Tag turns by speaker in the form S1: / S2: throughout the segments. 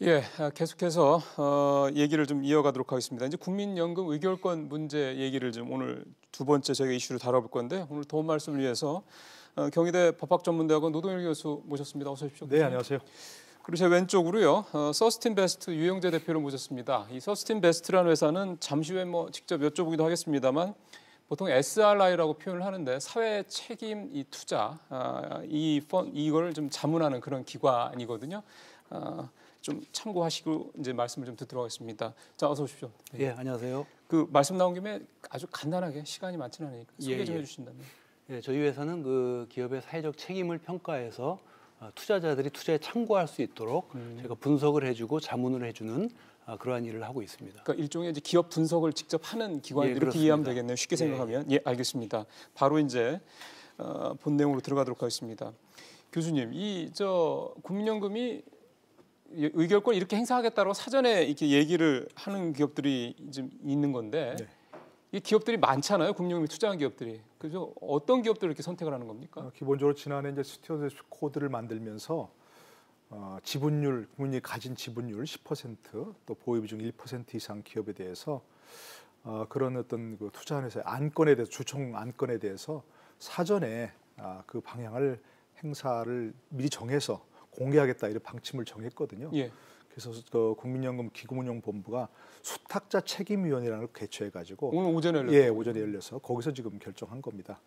S1: 예, 계속해서 얘기를 좀 이어가도록 하겠습니다. 이제 국민연금 의결권 문제 얘기를 좀 오늘 두 번째 저희가 이슈를 다뤄볼 건데 오늘 도움 말씀을 위해서 경희대 법학전문대학원 노동일 교수 모셨습니다. 어서 오십시오.
S2: 네, 안녕하세요.
S1: 그리고 제 왼쪽으로요, 서스틴 베스트 유영재 대표를 모셨습니다. 이 서스틴 베스트라는 회사는 잠시 후에 직접 여쭤보기도 하겠습니다만 보통 SRI라고 표현을 하는데 사회 책임 이 투자 이걸 좀 자문하는 그런 기관이거든요. 좀 참고하시고 이제 말씀을 좀 듣도록 하겠습니다. 자, 어서 오십시오.
S2: 예, 안녕하세요.
S1: 그 말씀 나온 김에 아주 간단하게 시간이 많지는 않으니까 소개 좀 해주신다면.
S2: 예, 저희 회사는 그 기업의 사회적 책임을 평가해서 투자자들이 투자에 참고할 수 있도록 저희가 분석을 해주고 자문을 해주는 그러한 일을 하고 있습니다.
S1: 그러니까 일종의 이제 기업 분석을 직접 하는 기관 이렇게
S2: 그렇습니다.
S1: 이해하면 되겠네요. 쉽게 생각하면. 예, 알겠습니다. 바로 이제 본 내용으로 들어가도록 하겠습니다. 교수님, 국민연금이 의결권 이렇게 행사하겠다고 사전에 이렇게 얘기를 하는 기업들이 좀 있는 건데 이 기업들이 많잖아요. 국민연금이 투자한 기업들이. 그래서 어떤 기업들을 이렇게 선택을 하는 겁니까?
S3: 기본적으로 지난해 이제 스튜어드십 코드를 만들면서 지분율, 국민이 가진 지분율 10%, 또 보유 비중 1% 이상 기업에 대해서 그런 어떤 그 투자한 회사의 안건에 대해서 주총 안건에 대해서 사전에 그 방향을 행사를 미리 정해서 공개하겠다 이런 방침을 정했거든요.
S1: 예.
S3: 그래서 그 국민연금 기금운용본부가 수탁자 책임위원회라는 걸 개최해가지고
S1: 오늘 오전에 열렸어요.
S3: 예, 오전에 열려서 거기서 지금 결정한 겁니다.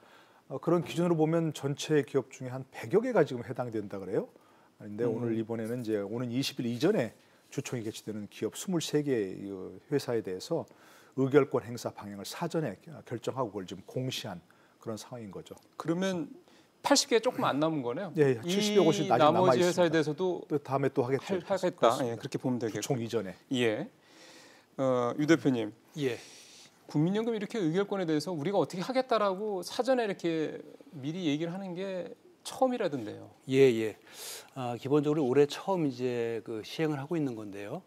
S3: 그런 기준으로 보면 전체 기업 중에 한 100여 개가 지금 해당이 된다 그래요. 그런데 오늘 이번에는 이제 오는 20일 이전에 주총이 개최되는 기업 23개 회사에 대해서 의결권 행사 방향을 사전에 결정하고 그걸 지금 공시한 그런 상황인 거죠.
S1: 그러면 80개 조금 안 남은 거네요.
S3: 예, 70여 곳이 아직
S1: 나머지 회사에 대해서도
S3: 또 다음에 또 하겠죠.
S1: 하겠다. 예, 그렇게 보면 되겠고.
S3: 주총 이전에.
S1: 예. 유 대표님.
S2: 예.
S1: 국민연금 이렇게 의결권에 대해서 우리가 어떻게 하겠다라고 사전에 이렇게 미리 얘기를 하는 게 처음이라던데요.
S2: 예. 기본적으로 올해 처음 이제 그 시행을 하고 있는 건데요.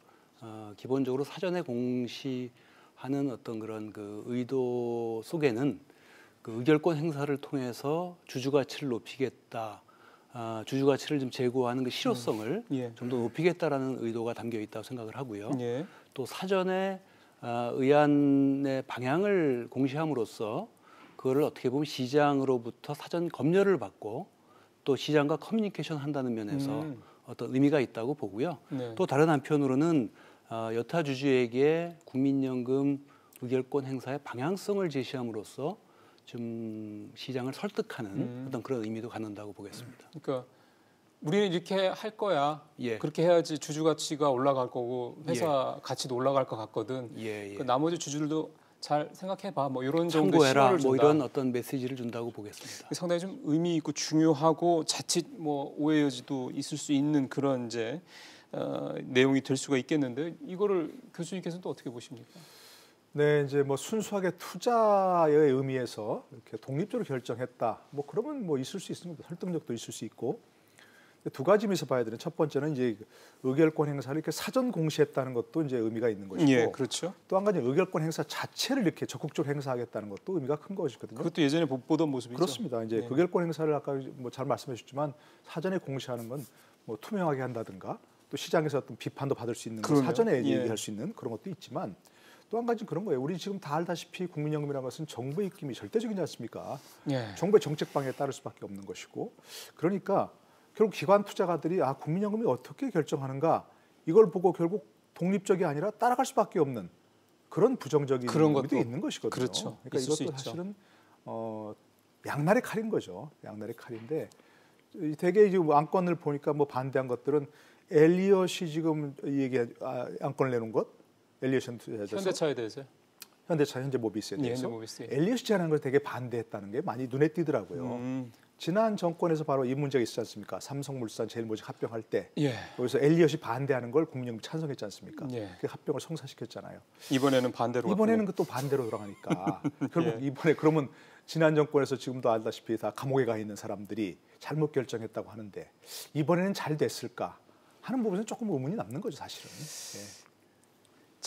S2: 기본적으로 사전에 공시하는 어떤 그런 그 의도 속에는 그 의결권 행사를 통해서 주주 가치를 높이겠다, 주주 가치를 좀 제고하는 그 실효성을 좀 더 높이겠다라는 의도가 담겨 있다고 생각을 하고요.
S1: 예.
S2: 또 사전에 의안의 방향을 공시함으로써 그거를 어떻게 보면 시장으로부터 사전 검열을 받고 또 시장과 커뮤니케이션 한다는 면에서 어떤 의미가 있다고 보고요.
S1: 네.
S2: 또 다른 한편으로는 여타 주주에게 국민연금 의결권 행사의 방향성을 제시함으로써 좀 시장을 설득하는 어떤 그런 의미도 갖는다고 보겠습니다.
S1: 그러니까 우리는 이렇게 할 거야.
S2: 예.
S1: 그렇게 해야지 주주 가치가 올라갈 거고 회사 가치도 올라갈 것 같거든. 그 나머지 주주들도 잘 생각해봐. 이런 정도의
S2: 참고해라.
S1: 신호를 준다.
S2: 이런 어떤 메시지를 준다고 보겠습니다.
S1: 상당히 좀 의미 있고 중요하고 자칫 오해 여지도 있을 수 있는 그런 이제 내용이 될 수가 있겠는데 이거를 교수님께서는 또 어떻게 보십니까?
S3: 네, 이제 순수하게 투자의 의미에서 이렇게 독립적으로 결정했다. 그러면 있을 수 있습니다. 설득력도 있을 수 있고. 두 가지 의미에서 봐야 되는 첫 번째는 이제 의결권 행사를 이렇게 사전 공시했다는 것도 이제 의미가 있는 것이고.
S1: 예, 그렇죠.
S3: 또 한 가지 의결권 행사 자체를 이렇게 적극적으로 행사하겠다는 것도 의미가 큰 것이거든요.
S1: 그것도 예전에 보던 모습이죠.
S3: 그렇습니다. 이제 의결권 행사를 아까 잘 말씀해 주셨지만 사전에 공시하는 건 투명하게 한다든가 또 시장에서 어떤 비판도 받을 수 있는 사전에 얘기할 수 있는 그런 것도 있지만 또 한 가지는 그런 거예요. 우리 지금 다 알다시피 국민연금이라는 것은 정부의 입김이 절대적이지 않습니까?
S1: 예.
S3: 정부의 정책 방향에 따를 수밖에 없는 것이고 그러니까 결국 기관 투자가들이 국민연금이 어떻게 결정하는가 이걸 보고 결국 독립적이 아니라 따라갈 수밖에 없는 그런 부정적인 의미도 있는 것이거든요.
S1: 그렇죠.
S3: 그러니까 이것도 사실은 양날의 칼인 거죠. 양날의 칼인데 되게 지금 안건을 보니까 반대한 것들은 엘리엇이 지금 안건을 내놓은 것 엘리엇 투자자에서
S1: 현대차에 대해서요?
S3: 현대차 현재 모비스에 대해서
S1: 현대모비스.
S3: 엘리엇이 제안한 걸 되게 반대했다는 게 많이 눈에 띄더라고요. 지난 정권에서 바로 이 문제가 있었지 않습니까? 삼성물산, 제일모직 합병할 때 여기서 엘리엇이 반대하는 걸 국민연금이 찬성했지 않습니까? 그 합병을 성사시켰잖아요.
S1: 이번에는 반대로.
S3: 이번에는 또 반대로 돌아가니까 결국 이번에 그러면 지난 정권에서 지금도 알다시피 다 감옥에 가 있는 사람들이 잘못 결정했다고 하는데 이번에는 잘 됐을까 하는 부분에는 조금 의문이 남는 거죠, 사실은.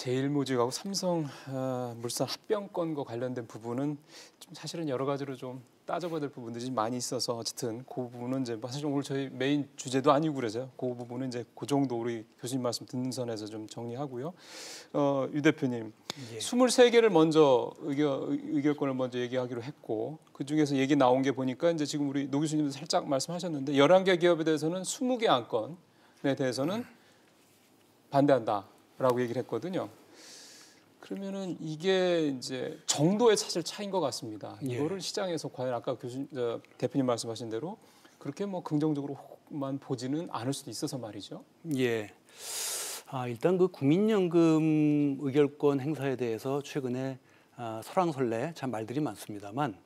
S1: 제일모직하고 삼성 물산 합병권과 관련된 부분은 좀 사실은 여러 가지로 좀 따져봐야 될 부분들이 좀 많이 있어서 어쨌든 그 부분은 이제 사실 오늘 저희 메인 주제도 아니고 그래서요. 그 부분은 이제 그 정도 우리 교수님 말씀 듣는 선에서 좀 정리하고요. 유 대표님,
S2: 예.
S1: 23개를 먼저 의결권을 먼저 얘기하기로 했고 그 중에서 얘기 나온 게 보니까 이제 지금 우리 노 교수님도 살짝 말씀하셨는데 11개 기업에 대해서는 20개 안건에 대해서는 반대한다라고 얘기를 했거든요. 그러면은 이게 이제 정도의 사실 차이인 것 같습니다.
S2: 예.
S1: 이거를 시장에서 과연 아까 대표님 말씀하신 대로 그렇게 뭐 긍정적으로만 보지는 않을 수도 있어서 말이죠.
S2: 예. 일단 그 국민연금 의결권 행사에 대해서 최근에 설왕설래 참 말들이 많습니다만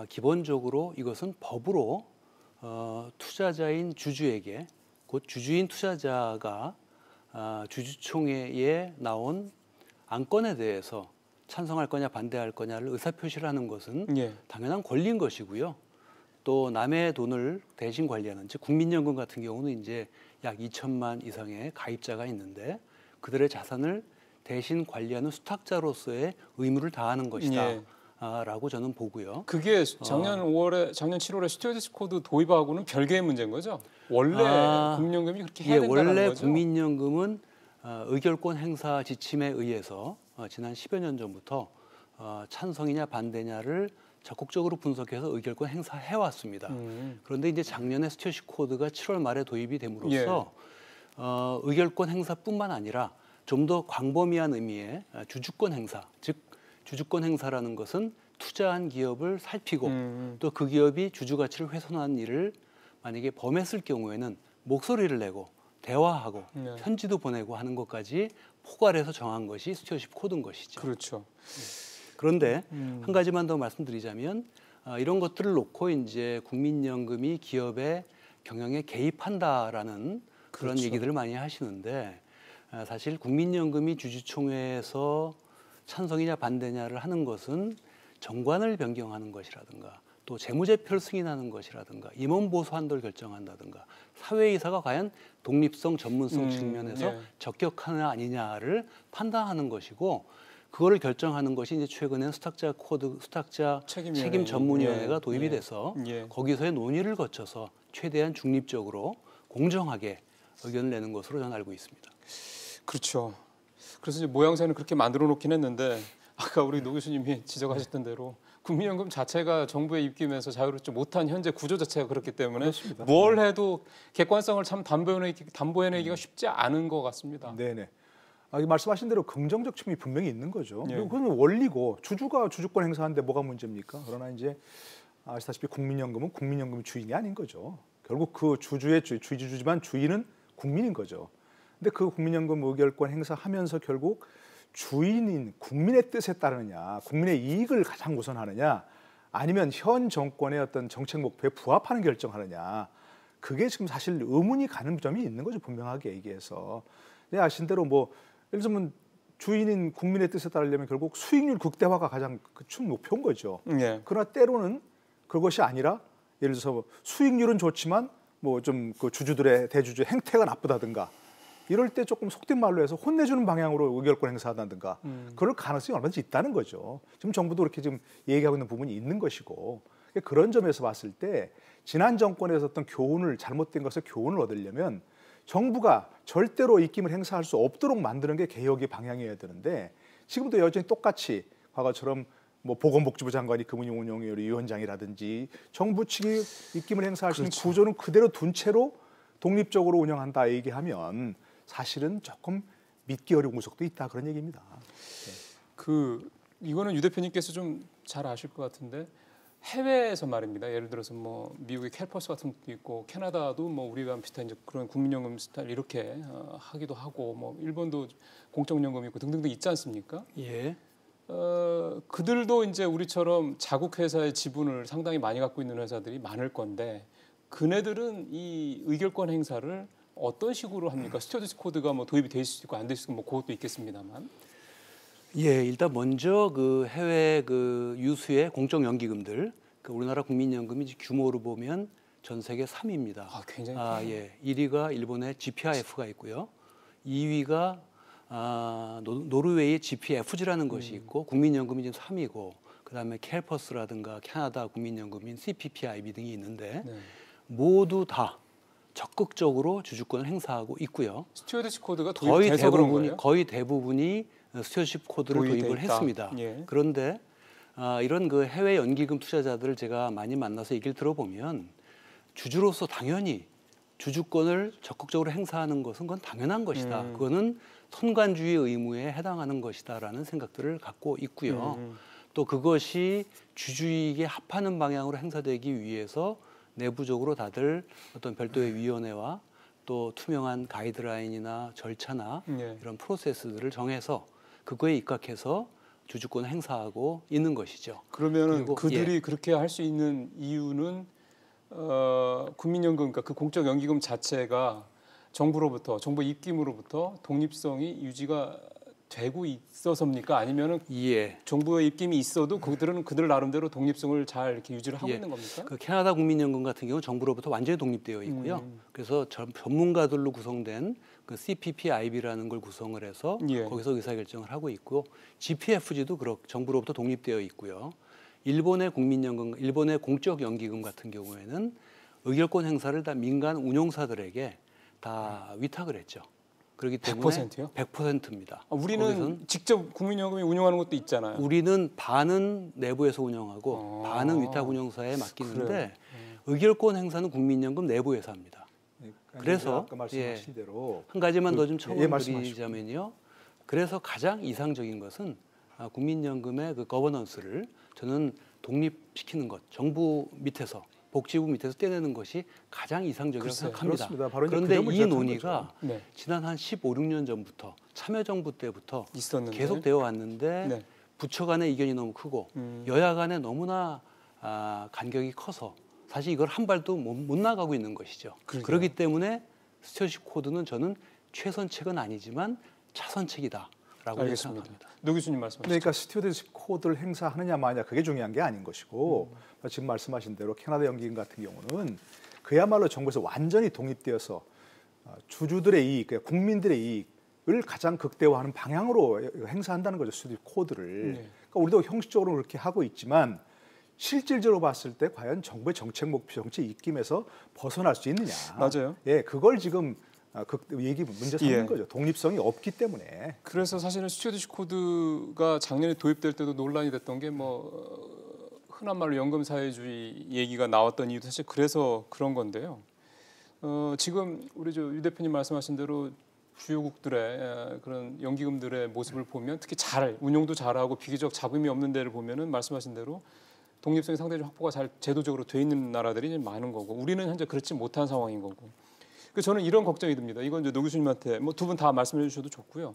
S2: 기본적으로 이것은 법으로 투자자인 주주에게 곧 주주인 투자자가 주주총회에 나온 안건에 대해서 찬성할 거냐 반대할 거냐를 의사표시를 하는 것은
S1: 예.
S2: 당연한 권리인 것이고요. 또 남의 돈을 대신 관리하는 즉 국민연금 같은 경우는 이제 약 2천만 이상의 가입자가 있는데 그들의 자산을 대신 관리하는 수탁자로서의 의무를 다하는 것이다.
S1: 예.
S2: 라고 저는 보고요.
S1: 그게 작년 7월 스튜어디스 코드 도입하고는 별개의 문제인 거죠. 원래 국민연금이 그렇게 해야 된다는
S2: 원래
S1: 거죠.
S2: 국민연금은 의결권 행사 지침에 의해서 지난 10여 년 전부터 찬성이냐 반대냐를 적극적으로 분석해서 의결권 행사해 왔습니다. 그런데 이제 작년에 스튜어디스 코드가 7월 말에 도입이 됨으로써 의결권 행사뿐만 아니라 좀 더 광범위한 의미의 주주권 행사, 즉 주주권 행사라는 것은 투자한 기업을 살피고 또 그 기업이 주주 가치를 훼손한 일을 만약에 범했을 경우에는 목소리를 내고 대화하고 편지도 보내고 하는 것까지 포괄해서 정한 것이 스튜어디스 코드인 것이죠.
S1: 그렇죠.
S2: 그런데 한 가지만 더 말씀드리자면 이런 것들을 놓고 이제 국민연금이 기업의 경영에 개입한다라는 그런
S1: 그렇죠.
S2: 얘기들을 많이 하시는데 사실 국민연금이 주주총회에서 찬성이냐 반대냐를 하는 것은 정관을 변경하는 것이라든가 또 재무제표를 승인하는 것이라든가 임원보수 한도를 결정한다든가 사회이사가 과연 독립성, 전문성 측면에서 적격하느냐 아니냐를 판단하는 것이고 그거를 결정하는 것이 이제 최근에 수탁자 코드, 수탁자 책임 전문위원회가 도입이 돼서 거기서의 논의를 거쳐서 최대한 중립적으로 공정하게 의견을 내는 것으로 저는 알고 있습니다.
S1: 그렇죠. 그래서 이제 모양새는 그렇게 만들어 놓긴 했는데 아까 우리 노 교수님이 지적하셨던 대로 국민연금 자체가 정부에 입김해서 자유롭지 못한 현재 구조 자체가 그렇기 때문에
S3: 그렇습니다.
S1: 뭘 해도 객관성을 참 담보해내기가 쉽지 않은 것 같습니다.
S3: 네네. 말씀하신 대로 긍정적 측면이 분명히 있는 거죠.
S1: 예.
S3: 그리고 그건 원리고 주주가 주주권 행사하는데 뭐가 문제입니까? 그러나 이제 아시다시피 국민연금은 국민연금 주인이 아닌 거죠. 결국 그 주주의 주주지만 주인은 국민인 거죠. 근데 그 국민연금 의결권 행사하면서 결국 주인인 국민의 뜻에 따르느냐, 국민의 이익을 가장 우선하느냐, 아니면 현 정권의 어떤 정책 목표에 부합하는 결정하느냐, 그게 지금 사실 의문이 가는 점이 있는 거죠. 분명하게 얘기해서. 네, 아신 대로 뭐 예를 들면 주인인 국민의 뜻에 따르려면 결국 수익률 극대화가 가장 큰 목표인 거죠. 그러나 때로는 그것이 아니라 예를 들어서 수익률은 좋지만 뭐 좀 그 주주들의 대주주 행태가 나쁘다든가 이럴 때 조금 속된 말로 해서 혼내주는 방향으로 의결권 행사한다든가 그럴 가능성이 얼마든지 있다는 거죠. 지금 정부도 그렇게 지금 얘기하고 있는 부분이 있는 것이고 그런 점에서 봤을 때 지난 정권에서 어떤 교훈을 잘못된 것을 교훈을 얻으려면 정부가 절대로 입김을 행사할 수 없도록 만드는 게 개혁의 방향이어야 되는데 지금도 여전히 똑같이 과거처럼 뭐 보건복지부 장관이 금융운용위원장이라든지 정부 측이 입김을 행사할 수 있는 구조는 그대로 둔 채로 독립적으로 운영한다 얘기하면 사실은 조금 믿기 어려운 구석도 있다 그런 얘기입니다.
S1: 이거는 유 대표님께서 좀 잘 아실 것 같은데 해외에서 말입니다. 예를 들어서 뭐 미국의 캘퍼스 같은 것도 있고 캐나다도 뭐 우리가 비슷한 이제 그런 국민연금 스타일 이렇게 하기도 하고 뭐 일본도 공적연금이 있고 등등등 있지 않습니까?
S2: 예.
S1: 그들도 이제 우리처럼 자국 회사의 지분을 상당히 많이 갖고 있는 회사들이 많을 건데 그네들은 이 의결권 행사를 어떤 식으로 합니까? 스튜어디스 코드가 뭐 도입이 될 수도 있고 안 될 수도 있고 뭐 그것도 있겠습니다만.
S2: 예, 일단 먼저 그 해외 그 유수의 공적 연기금들, 그 우리나라 국민연금이 규모로 보면 전 세계 3위입니다.
S1: 굉장히
S2: 예. 1위가 일본의 GPIF가 있고요. 2위가 노르웨이의 GPFG라는 것이 있고 국민연금이 지금 3위고 그다음에 캘퍼스라든가 캐나다 국민연금인 CPPIB 등이 있는데
S1: 네.
S2: 모두 다 적극적으로 주주권을 행사하고 있고요.
S1: 스튜어드십 코드가 도입돼서 그런 거예요?
S2: 거의 대부분이 스튜어드십 코드를 도입을 했습니다.
S1: 예.
S2: 그런데 이런 그 해외 연기금 투자자들을 제가 많이 만나서 얘기를 들어보면 주주로서 당연히 주주권을 적극적으로 행사하는 것은 그건 당연한 것이다. 그거는 선관주의 의무에 해당하는 것이다라는 생각들을 갖고 있고요. 또 그것이 주주이익에 합하는 방향으로 행사되기 위해서 내부적으로 다들 어떤 별도의 위원회와 또 투명한 가이드라인이나 절차나
S1: 예.
S2: 이런 프로세스들을 정해서 그거에 입각해서 주주권을 행사하고 있는 것이죠.
S1: 그러면
S2: 그리고,
S1: 그들이 그렇게 할 수 있는 이유는 국민연금, 그러니까 그 공적 연기금 자체가 정부로부터 정부 입김으로부터 독립성이 유지가 되고 있어서입니까? 아니면은
S2: 예.
S1: 정부의 입김이 있어도 그들은 그들 나름대로 독립성을 잘 이렇게 유지를 하고 있는 겁니까?
S2: 그 캐나다 국민연금 같은 경우 정부로부터 완전히 독립되어 있고요. 그래서 전문가들로 구성된 그 CPPIB라는 걸 구성을 해서
S1: 예.
S2: 거기서 의사결정을 하고 있고 GPFG도 정부로부터 독립되어 있고요. 일본의 국민연금, 일본의 공적 연기금 같은 경우에는 의결권 행사를 다 민간 운용사들에게 다 위탁을 했죠. 그렇기 때문에
S1: 100%요?
S2: 100%입니다.
S1: 우리는 직접 국민연금이 운영하는 것도 있잖아요.
S2: 우리는 반은 내부에서 운영하고 반은 위탁 운용사에 맡기는데
S1: 그래요?
S2: 의결권 행사는 국민연금 내부에서 합니다. 그래서
S3: 아까 말씀하신 대로
S2: 한 가지만 더 좀
S3: 말씀하시고.
S2: 첨언드리자면요. 그래서 가장 이상적인 것은 국민연금의 그 거버넌스를 저는 독립시키는 것, 정부 밑에서 복지부 밑에서 떼내는 것이 가장 이상적이라고
S1: 글쎄요.
S2: 생각합니다.
S3: 그렇습니다. 바로 이제
S2: 그런데
S3: 그 점을
S2: 이
S3: 지적한
S2: 논의가
S1: 네.
S2: 지난 한 15, 16년 전부터 참여정부 때부터
S1: 있었는데
S2: 계속 되어 왔는데
S1: 네.
S2: 부처 간의 이견이 너무 크고 여야 간에 너무나 간격이 커서 사실 이걸 한 발도 못 나가고 있는 것이죠.
S1: 그러게요.
S2: 그렇기 때문에 스튜어드십 코드는 저는 최선책은 아니지만 차선책이다라고
S1: 알겠습니다.
S2: 생각합니다.
S1: 노 교수님 말씀하시죠.
S3: 그러니까 스튜어드십 코드를 행사하느냐 마냐 그게 중요한 게 아닌 것이고 지금 말씀하신 대로 캐나다 연기금 같은 경우는 그야말로 정부에서 완전히 독립되어서 주주들의 이익, 그러니까 국민들의 이익을 가장 극대화하는 방향으로 행사한다는 거죠. 스튜어드십 코드를.
S1: 네.
S3: 그러니까 우리도 형식적으로 그렇게 하고 있지만 실질적으로 봤을 때 과연 정부의 정책 목표, 정책 입김에서 벗어날 수 있느냐.
S1: 맞아요.
S3: 예, 그걸 지금 문제 삼는
S1: 예.
S3: 거죠. 독립성이 없기 때문에.
S1: 그래서 사실은 스튜어드십 코드가 작년에 도입될 때도 논란이 됐던 게 뭐 흔한 말로 연금 사회주의 얘기가 나왔던 이유도 사실 그래서 그런 건데요. 지금 우리 유 대표님 말씀하신 대로 주요국들의 그런 연기금들의 모습을 보면 특히 운용도 잘하고 비교적 잡음이 없는 데를 보면은 말씀하신 대로 독립성이 상당히 확보가 잘 제도적으로 돼 있는 나라들이 많은 거고 우리는 현재 그렇지 못한 상황인 거고. 그래서 저는 이런 걱정이 듭니다. 이건 이제 노 교수님한테 뭐 두 분 다 말씀해 주셔도 좋고요.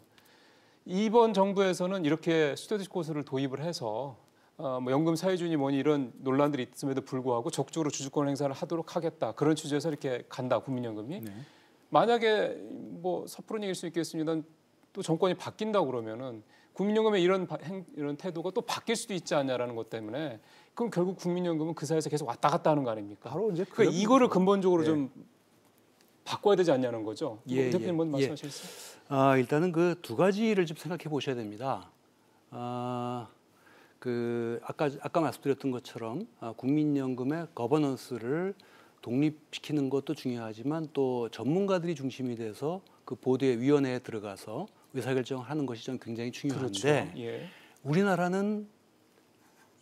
S1: 이번 정부에서는 이렇게 스튜어드십 코드를 도입을 해서 뭐 연금 사회주의 뭐니 이런 논란들이 있음에도 불구하고 적극적으로 주주권 행사를 하도록 하겠다. 그런 취지에서 이렇게 간다. 국민연금이.
S3: 네.
S1: 만약에 뭐 섣부른 얘기일 수 있겠습니다. 또 정권이 바뀐다 그러면은 국민연금의 이런 태도가 또 바뀔 수도 있지 않냐라는 것 때문에 그럼 결국 국민연금은 그 사이에서 계속 왔다 갔다 하는 거 아닙니까?
S3: 바로 이제
S1: 그러니까 이거를
S3: 거죠.
S1: 근본적으로
S3: 예.
S1: 좀 바꿔야 되지 않냐는 거죠.
S2: 예,
S1: 대표님 먼저
S2: 예.
S1: 말씀하시겠어요?
S2: 일단은 그 두 가지를 좀 생각해 보셔야 됩니다. 아까 말씀드렸던 것처럼 국민연금의 거버넌스를 독립시키는 것도 중요하지만 또 전문가들이 중심이 돼서 그 보드의 위원회에 들어가서 의사결정을 하는 것이 좀 굉장히 중요한데
S1: 그렇죠. 예.
S2: 우리나라는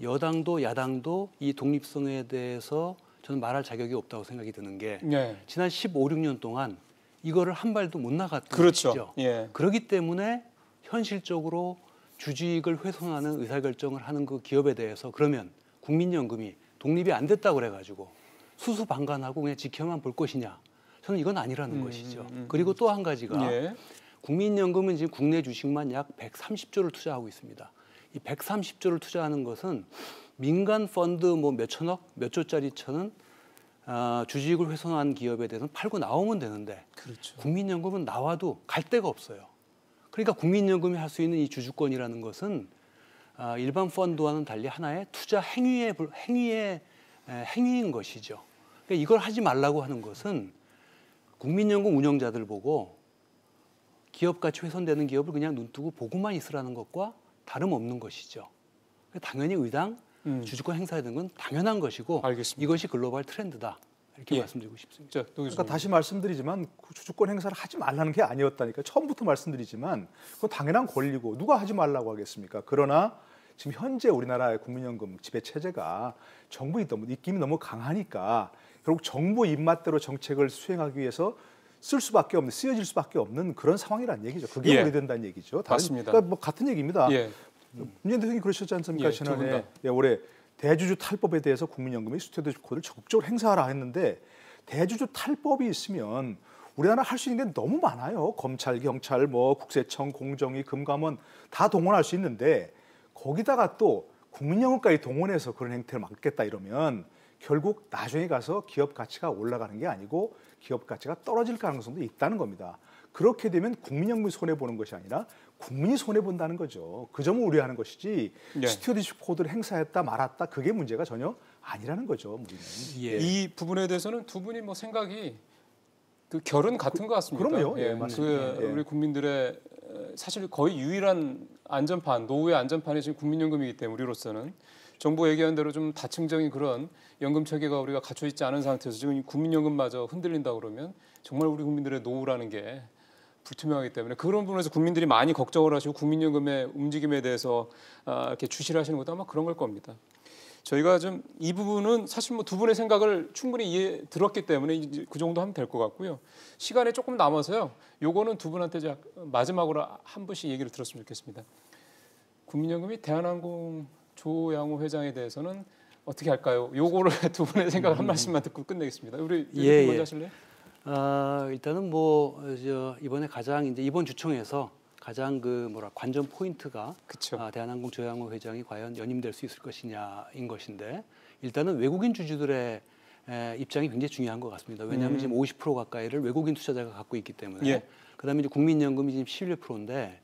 S2: 여당도 야당도 이 독립성에 대해서 저는 말할 자격이 없다고 생각이 드는 게
S1: 예.
S2: 지난 15, 16년 동안 이거를 한 발도 못 나갔던
S1: 그렇죠.
S2: 것이죠.
S1: 예.
S2: 그렇기 때문에 현실적으로 주주이익을 훼손하는 의사결정을 하는 그 기업에 대해서 그러면 국민연금이 독립이 안 됐다고 그래가지고 수수방관하고 그냥 지켜만 볼 것이냐. 저는 이건 아니라는 것이죠. 그리고 또 한 가지가
S1: 예.
S2: 국민연금은 지금 국내 주식만 약 130조를 투자하고 있습니다. 이 130조를 투자하는 것은 민간 펀드 뭐 몇천억, 몇 조짜리 천은 주주이익을 훼손한 기업에 대해서는 팔고 나오면 되는데
S1: 그렇죠.
S2: 국민연금은 나와도 갈 데가 없어요. 그러니까 국민연금이 할 수 있는 이 주주권이라는 것은 일반 펀드와는 달리 하나의 투자 행위인 것이죠. 그러니까 이걸 하지 말라고 하는 것은 국민연금 운영자들 보고 기업 가치 훼손되는 기업을 그냥 눈 뜨고 보고만 있으라는 것과 다름없는 것이죠. 당연히 의당 주주권 행사해야 되는 건 당연한 것이고
S1: 알겠습니다.
S2: 이것이 글로벌 트렌드다. 이렇게
S1: 예.
S2: 말씀드리고 싶습니다.
S1: 자,
S3: 그러니까 다시 말씀드리지만 그 주주권 행사를 하지 말라는 게 아니었다니까. 처음부터 말씀드리지만 그건 당연한 권리고 누가 하지 말라고 하겠습니까? 그러나 지금 현재 우리나라의 국민연금 지배 체제가 정부 입김이 너무 강하니까 결국 정부 입맛대로 정책을 수행하기 위해서 쓰여질 수밖에 없는 그런 상황이란 얘기죠. 그게
S1: 예.
S3: 오래된다는 얘기죠.
S1: 맞습니다.
S3: 그러니까 뭐 같은 얘기입니다.
S1: 예.
S3: 문재인 대통령이 그러셨지 않습니까?
S1: 예, 두 분
S3: 지난해
S1: 다.
S3: 올해 대주주 탈법에 대해서 국민연금이 스튜어디십 코드를 적극적으로 행사하라 했는데 대주주 탈법이 있으면 우리나라 할 수 있는 게 너무 많아요. 검찰, 경찰, 뭐 국세청, 공정위, 금감원 다 동원할 수 있는데 거기다가 또 국민연금까지 동원해서 그런 행태를 막겠다 이러면 결국 나중에 가서 기업 가치가 올라가는 게 아니고 기업 가치가 떨어질 가능성도 있다는 겁니다. 그렇게 되면 국민연금이 손해보는 것이 아니라 국민이 손해본다는 거죠. 그 점을 우려하는 것이지
S1: 예.
S3: 스튜어디십 코드를 행사했다 말았다 그게 문제가 전혀 아니라는 거죠. 우리는.
S2: 예.
S1: 이 부분에 대해서는 두 분이 뭐 생각이 그 결은 같은 것 같습니다.
S3: 그럼요. 예,
S1: 그
S3: 맞습니다. 예.
S1: 우리 국민들의 사실 거의 유일한 안전판, 노후의 안전판이 지금 국민연금이기 때문에 우리로서는 정부 얘기한 대로 좀 다층적인 그런 연금 체계가 우리가 갖춰 있지 않은 상태에서 지금 국민연금마저 흔들린다 그러면 정말 우리 국민들의 노후라는 게 불투명하기 때문에 그런 부분에서 국민들이 많이 걱정을 하시고 국민연금의 움직임에 대해서 이렇게 주시를 하시는 것도 아마 그런 걸 겁니다. 저희가 좀 이 부분은 사실 뭐 두 분의 생각을 충분히 들었기 때문에 이제 그 정도 하면 될 것 같고요. 시간이 조금 남아서요. 요거는 두 분한테 마지막으로 한 분씩 얘기를 들었으면 좋겠습니다. 국민연금이 대한항공 조양호 회장에 대해서는 어떻게 할까요? 요거를 두 분의 생각을 한 말씀만 듣고 끝내겠습니다. 우리
S2: 예,
S1: 먼저
S2: 예.
S1: 하실래요?
S2: 일단은 뭐 이번에 가장 이제 이번 주총에서 가장 관전 포인트가
S1: 그렇죠.
S2: 대한항공 조양호 회장이 과연 연임될 수 있을 것이냐인 것인데 일단은 외국인 주주들의 입장이 굉장히 중요한 것 같습니다. 왜냐하면 지금 50% 가까이를 외국인 투자자가 갖고 있기 때문에
S1: 예.
S2: 그다음에 이제 국민연금이 지금 11%인데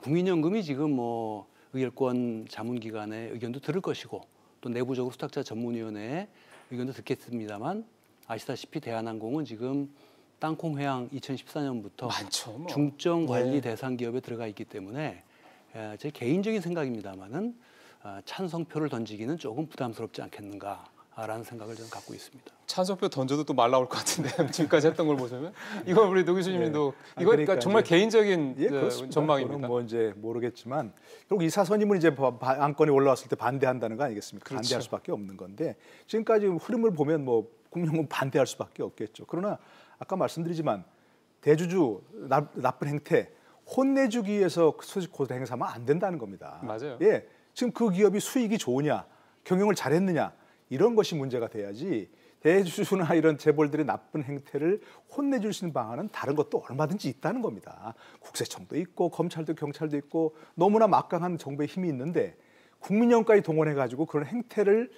S2: 국민연금이 지금 뭐 의결권 자문기관의 의견도 들을 것이고 또 내부적으로 수탁자 전문위원회의 의견도 듣겠습니다만 아시다시피 대한항공은 지금 땅콩 회항 2014년부터
S1: 많죠. 뭐.
S2: 중점 관리 대상 기업에 들어가 있기 때문에 제 개인적인 생각입니다만은 찬성표를 던지기는 조금 부담스럽지 않겠는가라는 생각을 저는 갖고 있습니다.
S1: 찬성표 던져도 또 말 나올 것 같은데 지금까지 했던 걸 보시면 이건 우리 노 교수님도 이거
S3: 그러니까
S1: 정말
S3: 이제,
S1: 개인적인
S3: 그렇습니다.
S1: 전망입니다.
S3: 그건 뭐 이제 모르겠지만 결국 이사선임은 이제 안건이 올라왔을 때 반대한다는 거 아니겠습니까?
S1: 그렇죠.
S3: 반대할 수밖에 없는 건데 지금까지 흐름을 보면 뭐 국민연금 반대할 수밖에 없겠죠. 그러나 아까 말씀드리지만 대주주 나쁜 행태 혼내주기 위해서 소식 코드 행사하면 안 된다는 겁니다.
S1: 맞아요.
S3: 예, 지금 그 기업이 수익이 좋으냐, 경영을 잘했느냐 이런 것이 문제가 돼야지 대주주나 이런 재벌들의 나쁜 행태를 혼내줄 수 있는 방안은 다른 것도 얼마든지 있다는 겁니다. 국세청도 있고 검찰도 경찰도 있고 너무나 막강한 정부의 힘이 있는데 국민연금까지 동원해가지고 그런 행태를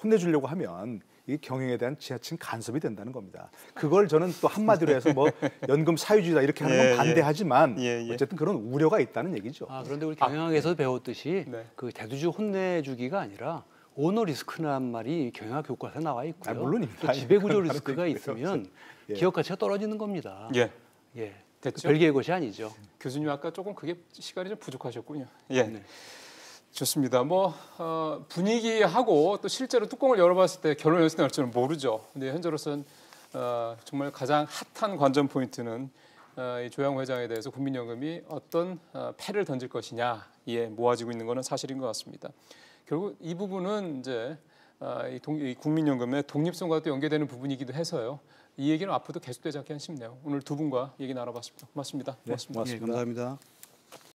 S3: 혼내주려고 하면 이 경영에 대한 지나친 간섭이 된다는 겁니다. 그걸 저는 또 한마디로 해서 뭐 연금 사유주의다 이렇게 하는 건 반대하지만 어쨌든 그런 우려가 있다는 얘기죠.
S2: 그런데 우리 경영학에서 배웠듯이
S1: 네.
S2: 그 대주주 혼내주기가 아니라 오너 리스크란 말이 경영학 교과서에 나와 있고요.
S3: 물론입니다.
S2: 또 지배구조
S3: 그런
S2: 리스크가
S3: 말도
S2: 있으면
S3: 예.
S2: 기업 가치가 떨어지는 겁니다.
S1: 예.
S2: 예.
S1: 됐죠?
S2: 별개의 것이 아니죠.
S1: 교수님 아까 조금 그게 시간이 좀 부족하셨군요. 예.
S2: 네.
S1: 좋습니다. 뭐 분위기하고 또 실제로 뚜껑을 열어봤을 때 결론이 어떻게 나올 줄은 모르죠. 근데 현재로서는 정말 가장 핫한 관전 포인트는 이 조양호 회장에 대해서 국민연금이 어떤 패를 던질 것이냐에 모아지고 있는 것은 사실인 것 같습니다. 결국 이 부분은 이제 이 국민연금의 독립성과 또 연계되는 부분이기도 해서요. 이 얘기는 앞으로도 계속되지 않겠나 싶네요. 오늘 두 분과 얘기 나눠봤습니다. 고맙습니다.
S3: 네, 고맙습니다.
S2: 감사합니다.